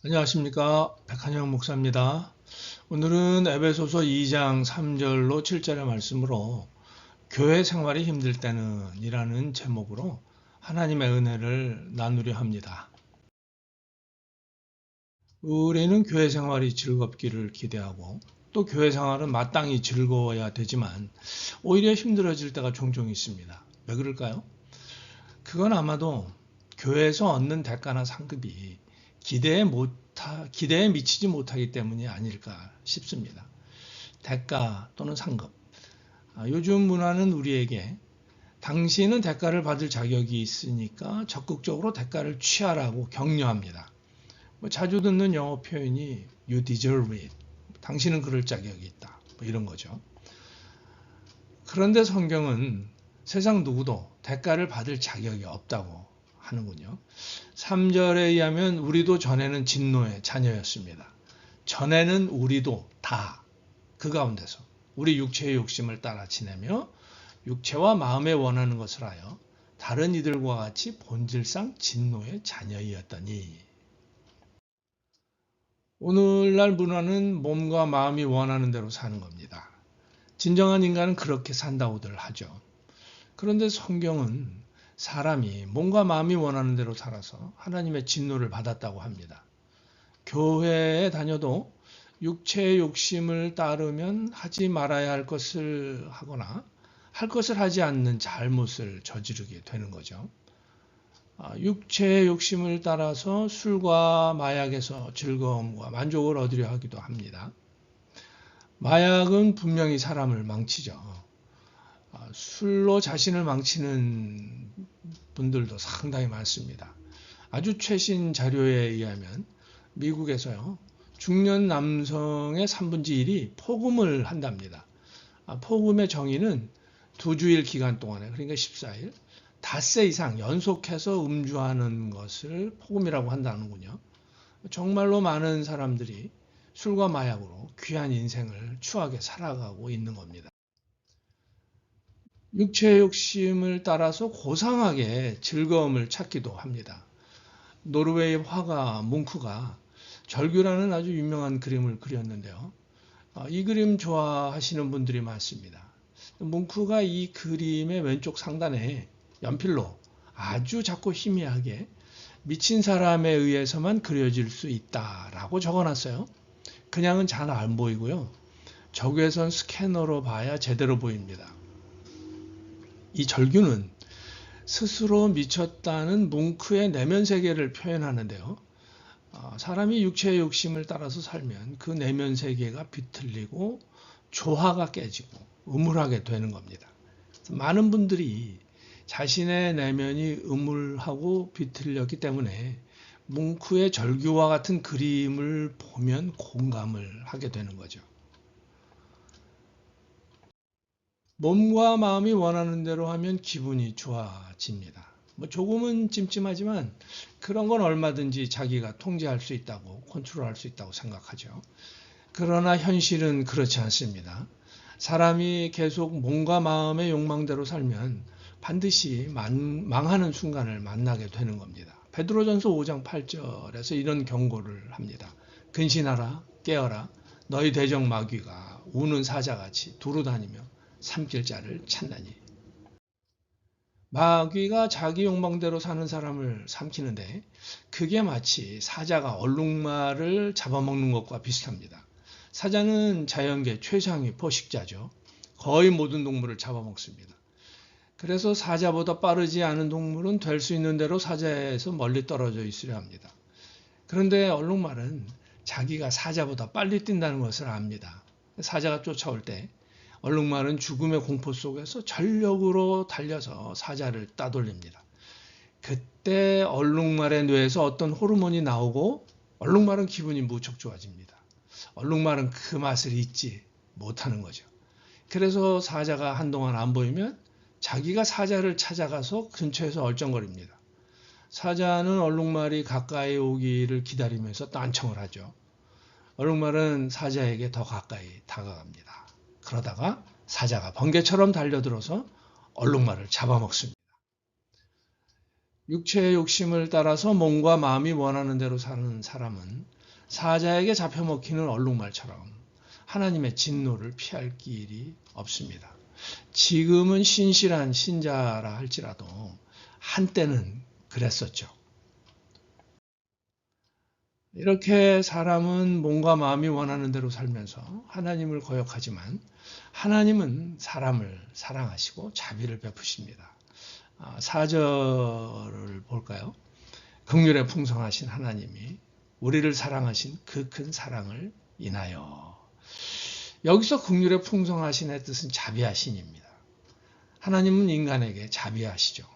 안녕하십니까. 백한영 목사입니다. 오늘은 에베소서 2장 3절로 7절의 말씀으로 교회 생활이 힘들 때는 이라는 제목으로 하나님의 은혜를 나누려 합니다. 우리는 교회 생활이 즐겁기를 기대하고 또 교회 생활은 마땅히 즐거워야 되지만 오히려 힘들어질 때가 종종 있습니다. 왜 그럴까요? 그건 아마도 교회에서 얻는 대가나 상급이 기대에 미치지 못하기 때문이 아닐까 싶습니다. 대가 또는 상급. 요즘 문화는 우리에게 당신은 대가를 받을 자격이 있으니까 적극적으로 대가를 취하라고 격려합니다. 자주 듣는 영어 표현이 You deserve it. 당신은 그럴 자격이 있다. 이런 거죠. 그런데 성경은 세상 누구도 대가를 받을 자격이 없다고 하는군요. 3절에 의하면 우리도 전에는 진노의 자녀였습니다. 전에는 우리도 다 그 가운데서 우리 육체의 욕심을 따라 지내며 육체와 마음에 원하는 것을 하여 다른 이들과 같이 본질상 진노의 자녀이었더니 오늘날 문화는 몸과 마음이 원하는 대로 사는 겁니다. 진정한 인간은 그렇게 산다고들 하죠. 그런데 성경은 사람이 몸과 마음이 원하는 대로 살아서 하나님의 진노를 받았다고 합니다. 교회에 다녀도 육체의 욕심을 따르면 하지 말아야 할 것을 하거나 할 것을 하지 않는 잘못을 저지르게 되는 거죠. 육체의 욕심을 따라서 술과 마약에서 즐거움과 만족을 얻으려 하기도 합니다. 마약은 분명히 사람을 망치죠. 술로 자신을 망치는 분들도 상당히 많습니다. 아주 최신 자료에 의하면 미국에서요, 중년 남성의 3분의 1이 포금을 한답니다. 포금의 정의는 2주일 기간 동안에, 그러니까 14일, 닷새 이상 연속해서 음주하는 것을 포금이라고 한다는군요. 정말로 많은 사람들이 술과 마약으로 귀한 인생을 추하게 살아가고 있는 겁니다. 육체의 욕심을 따라서 고상하게 즐거움을 찾기도 합니다. 노르웨이 화가 뭉크가 절규라는 아주 유명한 그림을 그렸는데요. 이 그림 좋아하시는 분들이 많습니다. 뭉크가 이 그림의 왼쪽 상단에 연필로 아주 작고 희미하게 미친 사람에 의해서만 그려질 수 있다라고 적어놨어요. 그냥은 잘 안 보이고요. 적외선 스캐너로 봐야 제대로 보입니다. 이 절규는 스스로 미쳤다는 뭉크의 내면 세계를 표현하는데요. 사람이 육체의 욕심을 따라서 살면 그 내면 세계가 비틀리고 조화가 깨지고 음울하게 되는 겁니다. 많은 분들이 자신의 내면이 음울하고 비틀렸기 때문에 뭉크의 절규와 같은 그림을 보면 공감을 하게 되는 거죠. 몸과 마음이 원하는 대로 하면 기분이 좋아집니다. 조금은 찜찜하지만 그런 건 얼마든지 자기가 통제할 수 있다고, 컨트롤할 수 있다고 생각하죠. 그러나 현실은 그렇지 않습니다. 사람이 계속 몸과 마음의 욕망대로 살면 반드시 망하는 순간을 만나게 되는 겁니다. 베드로전서 5장 8절에서 이런 경고를 합니다. 근신하라, 깨어라, 너희 대적 마귀가 우는 사자같이 두루 다니며 삼킬 자를 찾나니. 마귀가 자기 욕망대로 사는 사람을 삼키는데 그게 마치 사자가 얼룩말을 잡아먹는 것과 비슷합니다. 사자는 자연계 최상위 포식자죠. 거의 모든 동물을 잡아먹습니다. 그래서 사자보다 빠르지 않은 동물은 될 수 있는 대로 사자에서 멀리 떨어져 있으려 합니다. 그런데 얼룩말은 자기가 사자보다 빨리 뛴다는 것을 압니다. 사자가 쫓아올 때 얼룩말은 죽음의 공포 속에서 전력으로 달려서 사자를 따돌립니다. 그때 얼룩말의 뇌에서 어떤 호르몬이 나오고 얼룩말은 기분이 무척 좋아집니다. 얼룩말은 그 맛을 잊지 못하는 거죠. 그래서 사자가 한동안 안 보이면 자기가 사자를 찾아가서 근처에서 얼쩡거립니다. 사자는 얼룩말이 가까이 오기를 기다리면서 딴청을 하죠. 얼룩말은 사자에게 더 가까이 다가갑니다. 그러다가 사자가 번개처럼 달려들어서 얼룩말을 잡아먹습니다. 육체의 욕심을 따라서 몸과 마음이 원하는 대로 사는 사람은 사자에게 잡혀먹히는 얼룩말처럼 하나님의 진노를 피할 길이 없습니다. 지금은 신실한 신자라 할지라도 한때는 그랬었죠. 이렇게 사람은 몸과 마음이 원하는 대로 살면서 하나님을 거역하지만 하나님은 사람을 사랑하시고 자비를 베푸십니다. 4절을 볼까요? 긍휼에 풍성하신 하나님이 우리를 사랑하신 그 큰 사랑을 인하여. 여기서 긍휼에 풍성하신의 뜻은 자비하신입니다. 하나님은 인간에게 자비하시죠.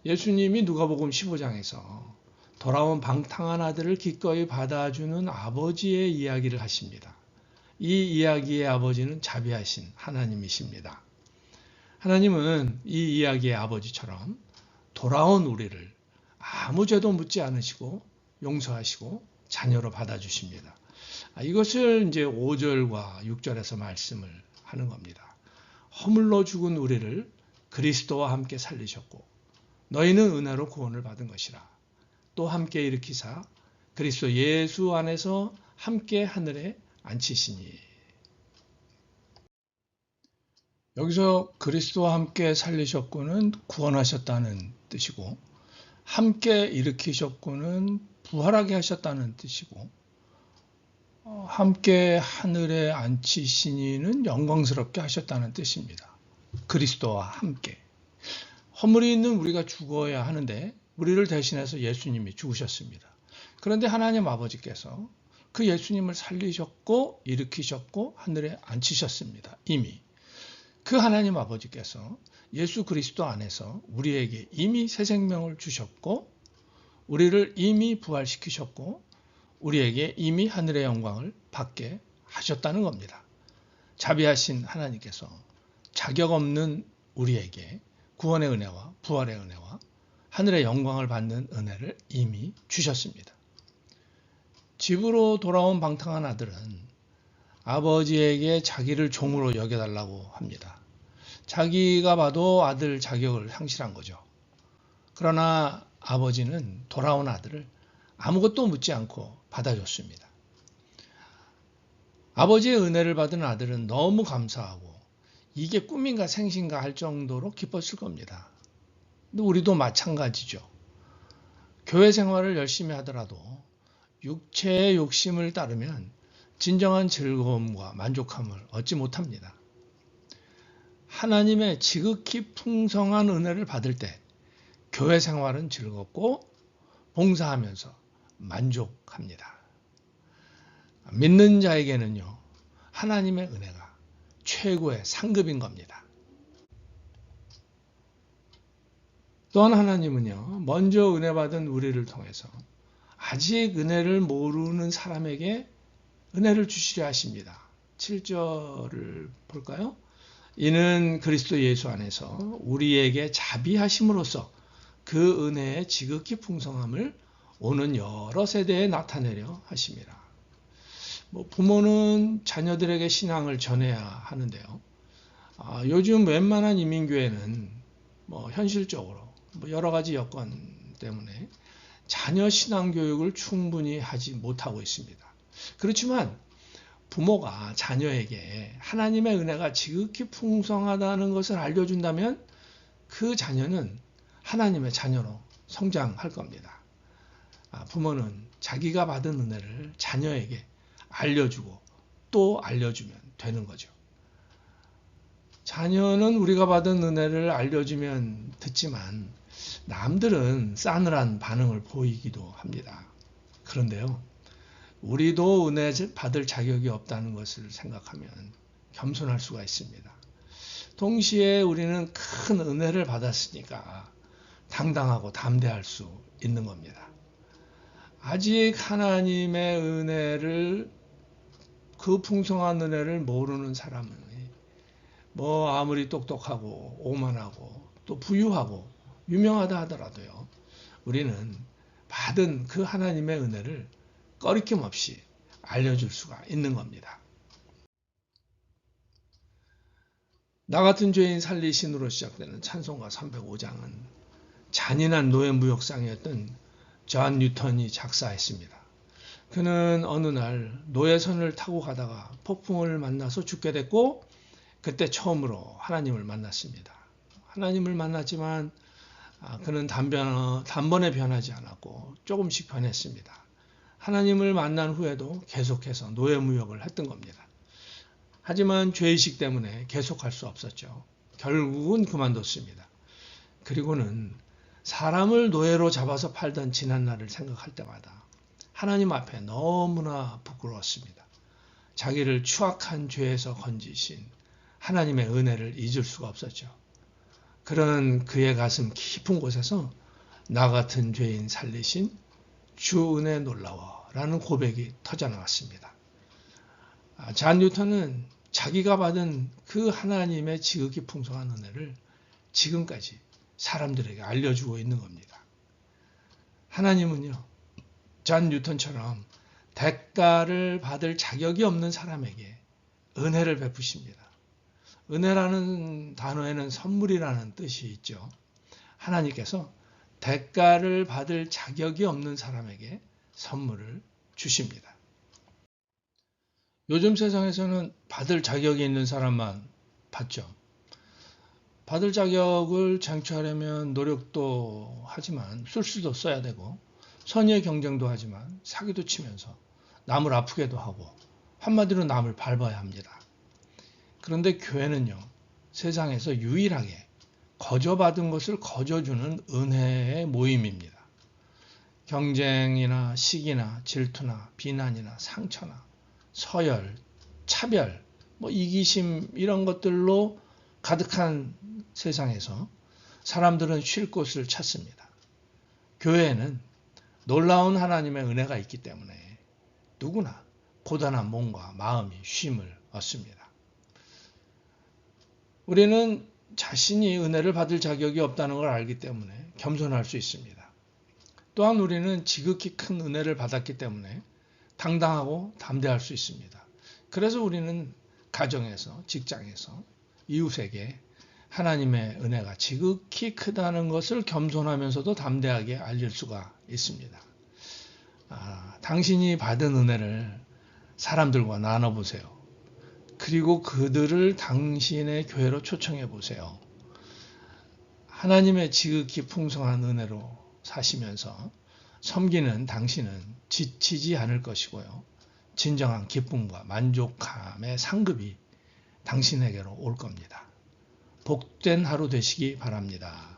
예수님이 누가복음 15장에서 돌아온 방탕한 아들을 기꺼이 받아주는 아버지의 이야기를 하십니다. 이 이야기의 아버지는 자비하신 하나님이십니다. 하나님은 이 이야기의 아버지처럼 돌아온 우리를 아무 죄도 묻지 않으시고 용서하시고 자녀로 받아주십니다. 이것을 이제 5절과 6절에서 말씀을 하는 겁니다. 허물로 죽은 우리를 그리스도와 함께 살리셨고 너희는 은혜로 구원을 받은 것이라. 또 함께 일으키사 그리스도 예수 안에서 함께 하늘에 앉히시니. 여기서 그리스도와 함께 살리셨고는 구원하셨다는 뜻이고 함께 일으키셨고는 부활하게 하셨다는 뜻이고 함께 하늘에 앉히시니는 영광스럽게 하셨다는 뜻입니다. 그리스도와 함께. 허물이 있는 우리가 죽어야 하는데 우리를 대신해서 예수님이 죽으셨습니다. 그런데 하나님 아버지께서 그 예수님을 살리셨고 일으키셨고 하늘에 앉히셨습니다. 이미. 그 하나님 아버지께서 예수 그리스도 안에서 우리에게 이미 새 생명을 주셨고 우리를 이미 부활시키셨고 우리에게 이미 하늘의 영광을 받게 하셨다는 겁니다. 자비하신 하나님께서 자격 없는 우리에게 구원의 은혜와 부활의 은혜와 하늘의 영광을 받는 은혜를 이미 주셨습니다. 집으로 돌아온 방탕한 아들은 아버지에게 자기를 종으로 여겨달라고 합니다. 자기가 봐도 아들 자격을 상실한 거죠. 그러나 아버지는 돌아온 아들을 아무것도 묻지 않고 받아줬습니다. 아버지의 은혜를 받은 아들은 너무 감사하고 이게 꿈인가 생신가 할 정도로 기뻤을 겁니다. 근데 우리도 마찬가지죠. 교회 생활을 열심히 하더라도 육체의 욕심을 따르면 진정한 즐거움과 만족함을 얻지 못합니다. 하나님의 지극히 풍성한 은혜를 받을 때 교회 생활은 즐겁고 봉사하면서 만족합니다. 믿는 자에게는요, 하나님의 은혜가 최고의 상급인 겁니다. 또한 하나님은요, 먼저 은혜 받은 우리를 통해서 아직 은혜를 모르는 사람에게 은혜를 주시려 하십니다. 7절을 볼까요? 이는 그리스도 예수 안에서 우리에게 자비하심으로써 그 은혜의 지극히 풍성함을 오는 여러 세대에 나타내려 하심이라. 부모는 자녀들에게 신앙을 전해야 하는데요. 요즘 웬만한 이민교회는 현실적으로 여러 가지 여건 때문에 자녀 신앙 교육을 충분히 하지 못하고 있습니다. 그렇지만 부모가 자녀에게 하나님의 은혜가 지극히 풍성하다는 것을 알려준다면 그 자녀는 하나님의 자녀로 성장할 겁니다. 부모는 자기가 받은 은혜를 자녀에게 알려주고 또 알려주면 되는 거죠. 자녀는 우리가 받은 은혜를 알려주면 듣지만 남들은 싸늘한 반응을 보이기도 합니다. 그런데요, 우리도 은혜 받을 자격이 없다는 것을 생각하면 겸손할 수가 있습니다. 동시에 우리는 큰 은혜를 받았으니까 당당하고 담대할 수 있는 겁니다. 아직 하나님의 은혜를, 그 풍성한 은혜를 모르는 사람은 아무리 똑똑하고 오만하고 또 부유하고 유명하다 하더라도요, 우리는 받은 그 하나님의 은혜를 꺼리낌 없이 알려줄 수가 있는 겁니다. 나 같은 죄인 살리신으로 시작되는 찬송가 305장은 잔인한 노예 무역상이었던 존 뉴턴이 작사했습니다. 그는 어느 날 노예선을 타고 가다가 폭풍을 만나서 죽게 됐고 그때 처음으로 하나님을 만났습니다. 하나님을 만났지만 그는 단번에 변하지 않았고 조금씩 변했습니다. 하나님을 만난 후에도 계속해서 노예무역을 했던 겁니다. 하지만 죄의식 때문에 계속할 수 없었죠. 결국은 그만뒀습니다. 그리고는 사람을 노예로 잡아서 팔던 지난날을 생각할 때마다 하나님 앞에 너무나 부끄러웠습니다. 자기를 추악한 죄에서 건지신 하나님의 은혜를 잊을 수가 없었죠. 그런 그의 가슴 깊은 곳에서 나 같은 죄인 살리신 주 은혜 놀라워라는 고백이 터져나왔습니다. 잔 뉴턴은 자기가 받은 그 하나님의 지극히 풍성한 은혜를 지금까지 사람들에게 알려주고 있는 겁니다. 하나님은요, 잔 뉴턴처럼 대가를 받을 자격이 없는 사람에게 은혜를 베푸십니다. 은혜라는 단어에는 선물이라는 뜻이 있죠. 하나님께서 대가를 받을 자격이 없는 사람에게 선물을 주십니다. 요즘 세상에서는 받을 자격이 있는 사람만 받죠. 받을 자격을 쟁취하려면 노력도 하지만 술수도 써야 되고 선의의 경쟁도 하지만 사기도 치면서 남을 아프게도 하고 한마디로 남을 밟아야 합니다. 그런데 교회는요, 세상에서 유일하게 거저받은 것을 거저주는 은혜의 모임입니다. 경쟁이나 시기나 질투나 비난이나 상처나 서열, 차별, 이기심 이런 것들로 가득한 세상에서 사람들은 쉴 곳을 찾습니다. 교회에는 놀라운 하나님의 은혜가 있기 때문에 누구나 고단한 몸과 마음이 쉼을 얻습니다. 우리는 자신이 은혜를 받을 자격이 없다는 걸 알기 때문에 겸손할 수 있습니다. 또한 우리는 지극히 큰 은혜를 받았기 때문에 당당하고 담대할 수 있습니다. 그래서 우리는 가정에서, 직장에서, 이웃에게 하나님의 은혜가 지극히 크다는 것을 겸손하면서도 담대하게 알릴 수가 있습니다. 당신이 받은 은혜를 사람들과 나눠보세요. 그리고 그들을 당신의 교회로 초청해 보세요. 하나님의 지극히 풍성한 은혜로 사시면서 섬기는 당신은 지치지 않을 것이고요. 진정한 기쁨과 만족감의 상급이 당신에게로 올 겁니다. 복된 하루 되시기 바랍니다.